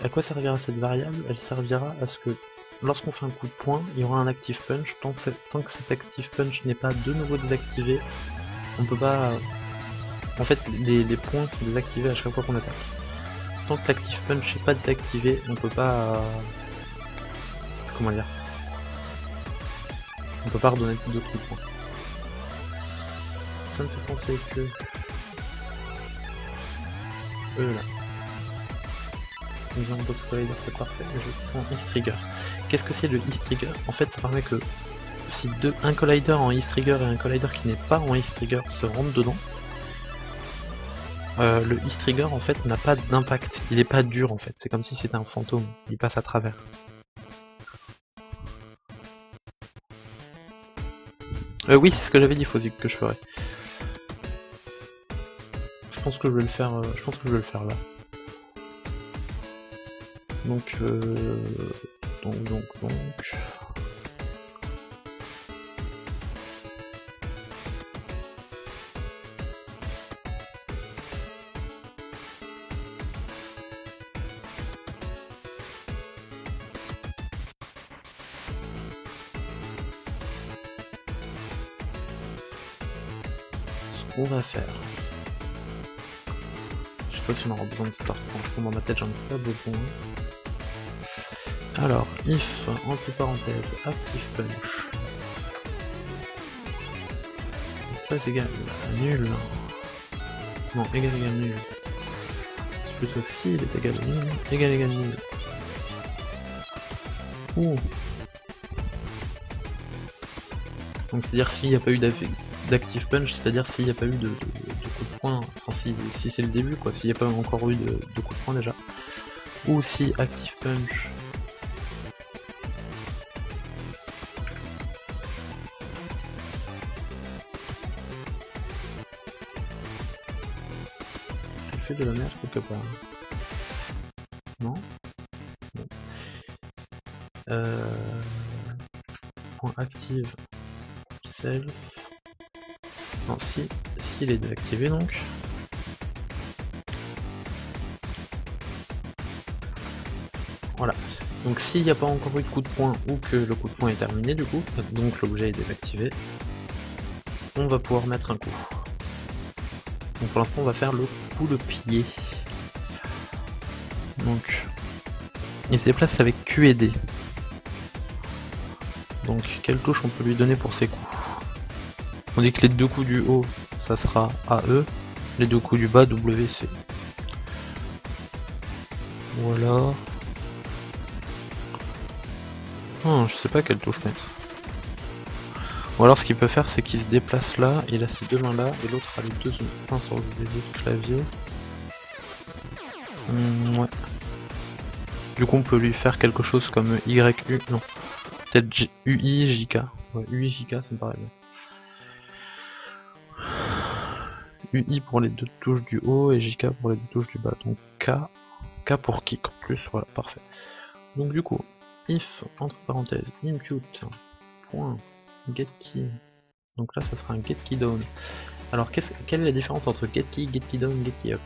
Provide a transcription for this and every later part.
à quoi servira cette variable? Elle servira à ce que lorsqu'on fait un coup de poing, il y aura un active punch. Tant que cet active punch n'est pas de nouveau désactivé, on peut pas... En fait, les points sont désactivés à chaque fois qu'on attaque. Tant que l'active punch n'est pas désactivé, on peut pas... Comment dire? On peut pas redonner d'autres coups de poing. Ça me fait penser que... là. Ils ont un box collider, c'est parfait, mais je vais passer en East-Trigger. Qu'est-ce que c'est le East-Trigger? En fait, ça permet que si un collider en East-Trigger et un collider qui n'est pas en East-Trigger se rentrent dedans, le East-Trigger en fait n'a pas d'impact, il est pas dur en fait, c'est comme si c'était un fantôme, il passe à travers. Oui, c'est ce que j'avais dit, Fozik, que je ferais. Je pense que je vais le faire, là. Donc, ce qu'on va faire. Je sais pas si on aura besoin de start point, dans ma tête j'en ai pas besoin. Alors, if, entre parenthèses, active punch. Place égale à nul. Non, égal nul. C'est plutôt si il est égal à nul, égal nul. Ouh. Donc c'est-à-dire s'il n'y a pas eu d'active punch, c'est-à-dire s'il n'y a pas eu de coup de poing, enfin si c'est le début quoi, s'il n'y a pas encore eu de coup de poing déjà. Ou si active punch. Elle fait de la merde quelque part. Non? Bon. Point active. Self. Non, s'il est désactivé donc. Voilà. Donc s'il n'y a pas encore eu de coup de poing ou que le coup de poing est terminé du coup, donc l'objet est désactivé, on va pouvoir mettre un coup. Donc pour l'instant on va faire le coup de pied. Donc il se déplace avec Q et D. Donc quelle touche on peut lui donner pour ses coups? On dit que les deux coups du haut ça sera AE, les deux coups du bas WC. Voilà. Oh, je sais pas quelle touche mettre. Ou alors ce qu'il peut faire c'est qu'il se déplace là, il a ses deux mains là, et l'autre a les deux mains sur le clavier. Ouais. Du coup on peut lui faire quelque chose comme YU, non. Peut-être UI, JK. Ouais, UI, JK ça me paraît bien. UI pour les deux touches du haut et JK pour les deux touches du bas. Donc K pour kick en plus, voilà, parfait. Donc du coup, if, entre parenthèses, impute, point, getKey. Donc là ça sera un getKey down. Alors quelle est la différence entre getKey, getKey down, getKey up?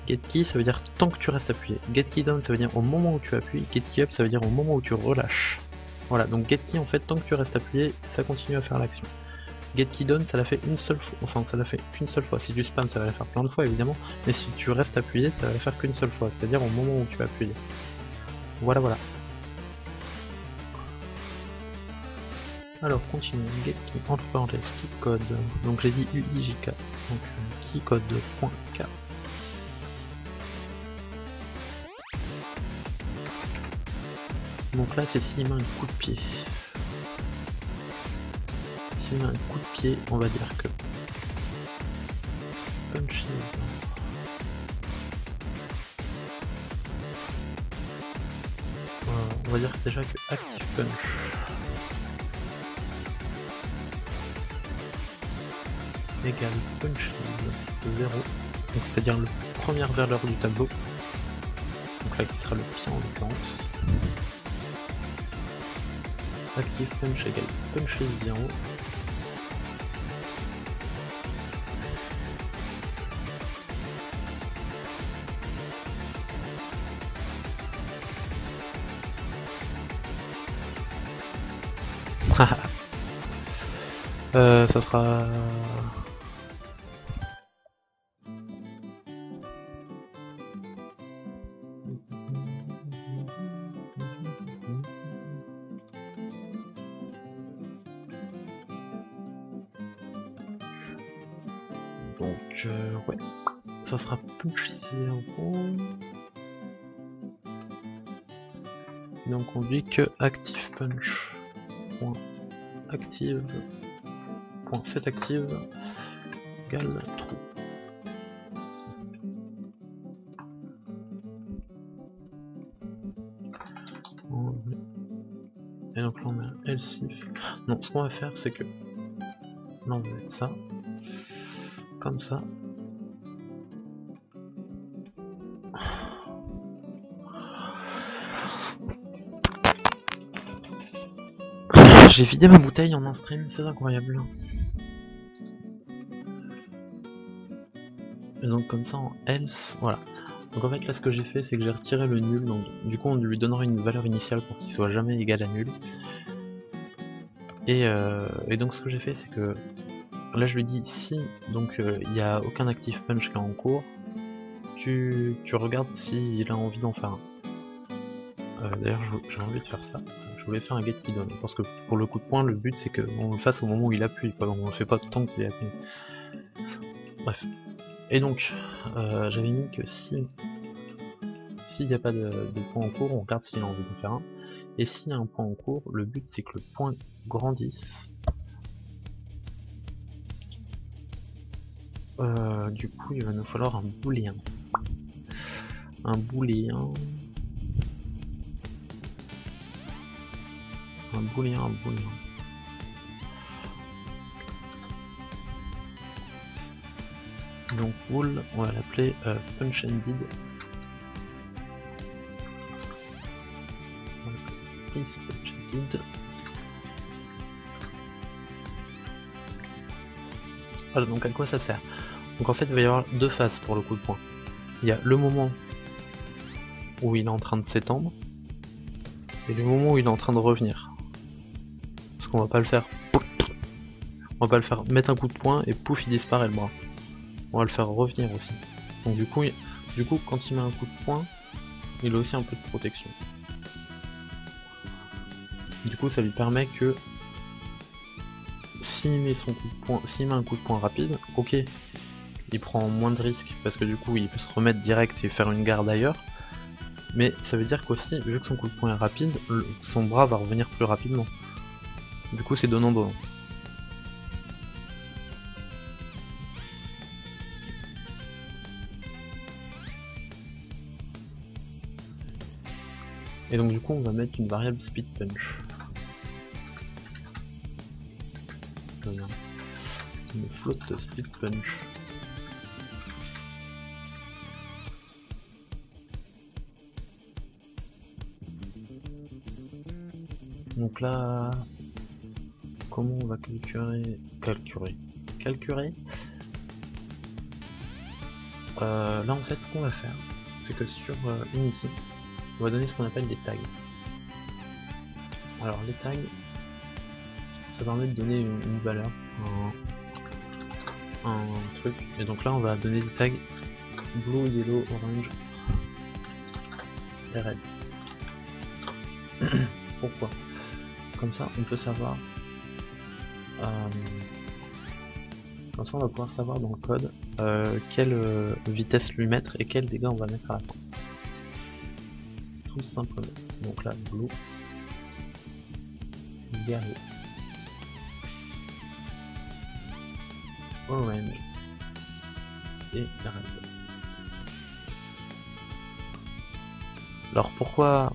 GetKey ça veut dire tant que tu restes appuyé. GetKey down ça veut dire au moment où tu appuies. GetKey up ça veut dire au moment où tu relâches. Voilà, donc getKey en fait tant que tu restes appuyé, ça continue à faire l'action. GetKey down ça l'a fait une seule fois, enfin ça l'a fait qu'une seule fois. Si tu spam ça va la faire plein de fois évidemment, mais si tu restes appuyé ça va la faire qu'une seule fois, c'est-à-dire au moment où tu as appuyé. Voilà. Alors continue, getKey entre parenthèses key code, donc j'ai dit UIJK, donc key code.k. Donc là c'est s'il met un coup de pied. S'il met un coup de pied, on va dire que punches. On va dire déjà que active punch. Égale punch 0. Donc c'est-à-dire la première valeur du tableau. Donc là qui sera le pied en l'occurrence. Active punch égale punch 0. Ça sera... Donc, ouais, ça sera Punch 0. Donc on dit que active punch. Point active. Point set active. Égale trou. Et donc là on met un else if. Non, ce qu'on va faire c'est que là on va mettre ça. Comme ça. J'ai vidé ma bouteille en un stream, c'est incroyable. Et donc comme ça en else, voilà. Donc en fait là ce que j'ai fait c'est que j'ai retiré le nul, donc du coup on lui donnera une valeur initiale pour qu'il soit jamais égal à nul. Et donc ce que j'ai fait c'est que là je lui dis si donc il n'y a aucun active punch qui est en cours, tu regardes s'il a envie d'en faire un. D'ailleurs j'ai envie de faire ça, je voulais faire un get qui donne, parce que pour le coup de poing le but c'est qu'on le fasse au moment où il appuie, pas on le fait pas tant qu'il appuie. Bref. Et donc j'avais mis que s'il n'y a pas de point en cours, on regarde s'il a envie d'en faire un. Et s'il y a un point en cours, le but c'est que le point grandisse. Du coup il va nous falloir un booléen. Un booléen. Un booléen. Donc bool, on va l'appeler punch ended. Is punch ended. Voilà, donc à quoi ça sert? Donc en fait il va y avoir deux phases pour le coup de poing. Il y a le moment où il est en train de s'étendre et le moment où il est en train de revenir. Parce qu'on va pas le faire. On va pas le faire mettre un coup de poing et pouf il disparaît le bras. On va le faire revenir aussi. Donc du coup quand il met un coup de poing, il a aussi un peu de protection. Du coup ça lui permet que s'il met son coup de poing, s'il met un coup de poing rapide, ok, il prend moins de risques parce que du coup il peut se remettre direct et faire une garde ailleurs. Mais ça veut dire qu'aussi, vu que son coup de poing est rapide, son bras va revenir plus rapidement. Du coup c'est donnant-donnant. Et donc du coup on va mettre une variable speed punch. Une flotte speed punch. Donc là, comment on va calculer là en fait ce qu'on va faire, c'est que sur Unity, on va donner ce qu'on appelle des tags. Alors les tags, ça permet de donner une valeur, un truc, et donc là on va donner des tags blue, yellow, orange et red. Pourquoi? Comme ça on peut savoir, comme ça on va pouvoir savoir dans le code quelle vitesse lui mettre et quels dégâts on va mettre à la fin. Tout simplement. Donc là, blue, yellow, orange et red. Alors pourquoi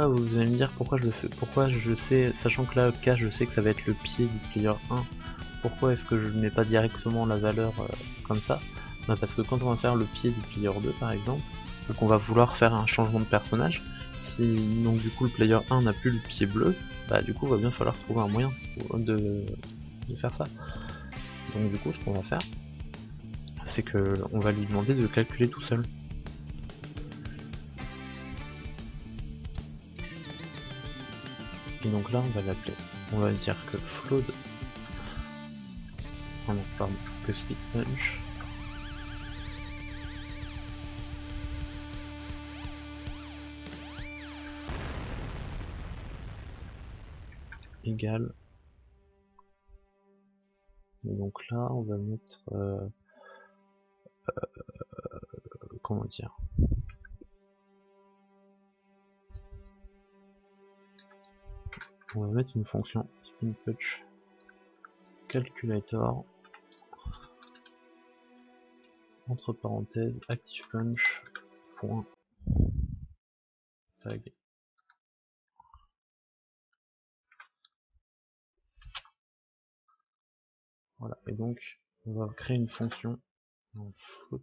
vous allez me dire pourquoi je le fais, pourquoi je sais, sachant que là K je sais que ça va être le pied du player 1, pourquoi est-ce que je ne mets pas directement la valeur comme ça? Bah parce que quand on va faire le pied du player 2 par exemple, donc on va vouloir faire un changement de personnage, si donc du coup le player 1 n'a plus le pied bleu, bah du coup il va bien falloir trouver un moyen de faire ça. Donc du coup ce qu'on va faire, c'est que on va lui demander de calculer tout seul. Et donc là on va l'appeler, on va dire que float, oh non pardon, que speed punch égale, et donc là on va mettre comment dire, on va mettre une fonction spin punch calculator entre parenthèses active punch point tag. Voilà, et donc on va créer une fonction en float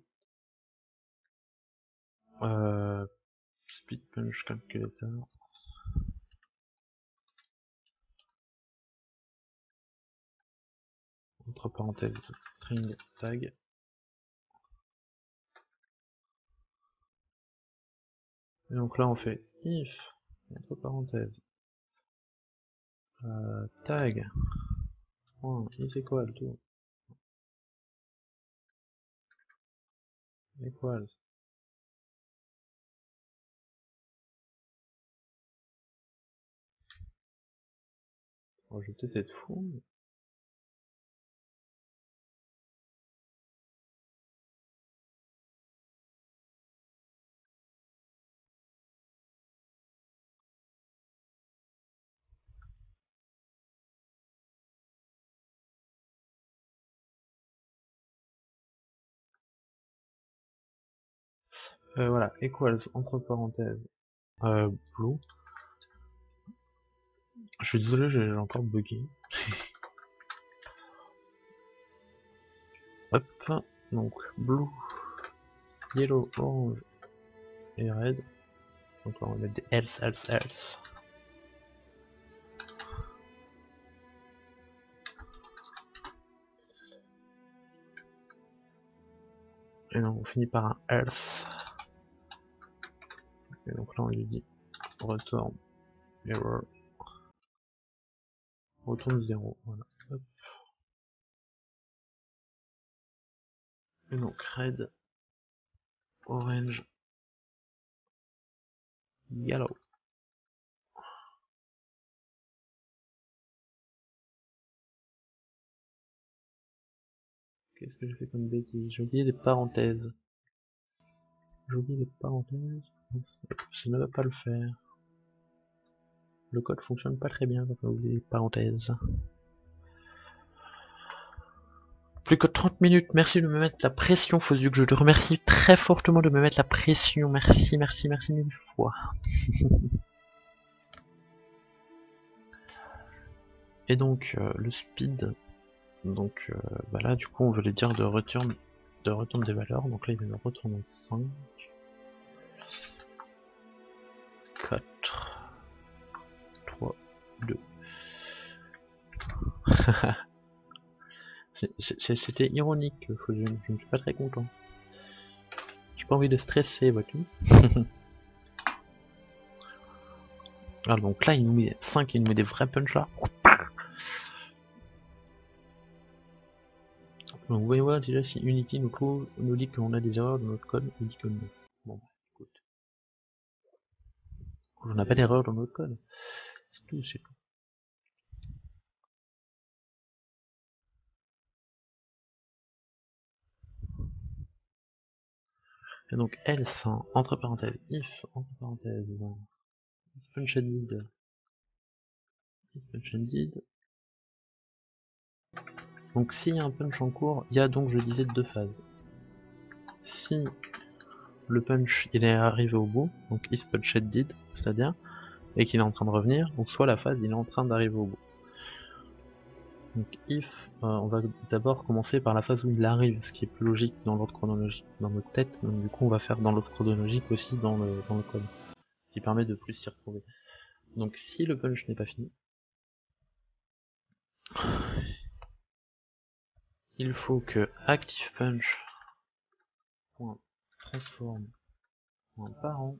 speed punch calculator entre parenthèses string tag, et donc là on fait if entre parenthèses tag point is equal to equals. Oh, je vais peut-être être fou, mais... voilà, equals entre parenthèses blue. Je suis désolé, j'ai encore bugué. Hop, donc blue, yellow, orange et red. Donc là on va mettre des else. Et donc on finit par un else. Et donc là on lui dit retourne error, retourne 0. Voilà. Hop. Et donc red, orange, yellow. Qu'est-ce que j'ai fait comme bêtise? J'ai oublié des parenthèses. J'ai oublié les parenthèses. Ça ne va pas le faire. Le code fonctionne pas très bien quand on oublie les parenthèses. Plus que 30 minutes, merci de me mettre la pression, Fozuc. Je te remercie très fortement de me mettre la pression. Merci mille fois. Et donc le speed, donc bah là du coup on veut lui dire de return des valeurs, donc là il va nous retourner 5, 4, 3, 2. C'était ironique, je ne suis pas très content. J'ai pas envie de stresser, vois-tu. Ah, donc là il nous met 5, il nous met des vrais punch là. Donc vous voyez voir déjà si Unity nous dit qu'on a des erreurs dans notre code, il dit que non. Bon, écoute. On n'a pas d'erreur dans notre code. C'est tout, c'est tout. Et donc else, entre parenthèses, if, entre parenthèses, punch ended, punch ended. Donc s'il y a un punch en cours, il y a donc, je disais, deux phases. Si le punch il est arrivé au bout, donc is punch ended, c'est-à-dire, et qu'il est en train de revenir, donc soit la phase il est en train d'arriver au bout. Donc if, on va d'abord commencer par la phase où il arrive, ce qui est plus logique dans l'ordre chronologique dans notre tête, donc du coup on va faire dans l'ordre chronologique aussi dans le code, ce qui permet de plus s'y retrouver. Donc si le punch n'est pas fini, il faut que ActivePunch.transform.parent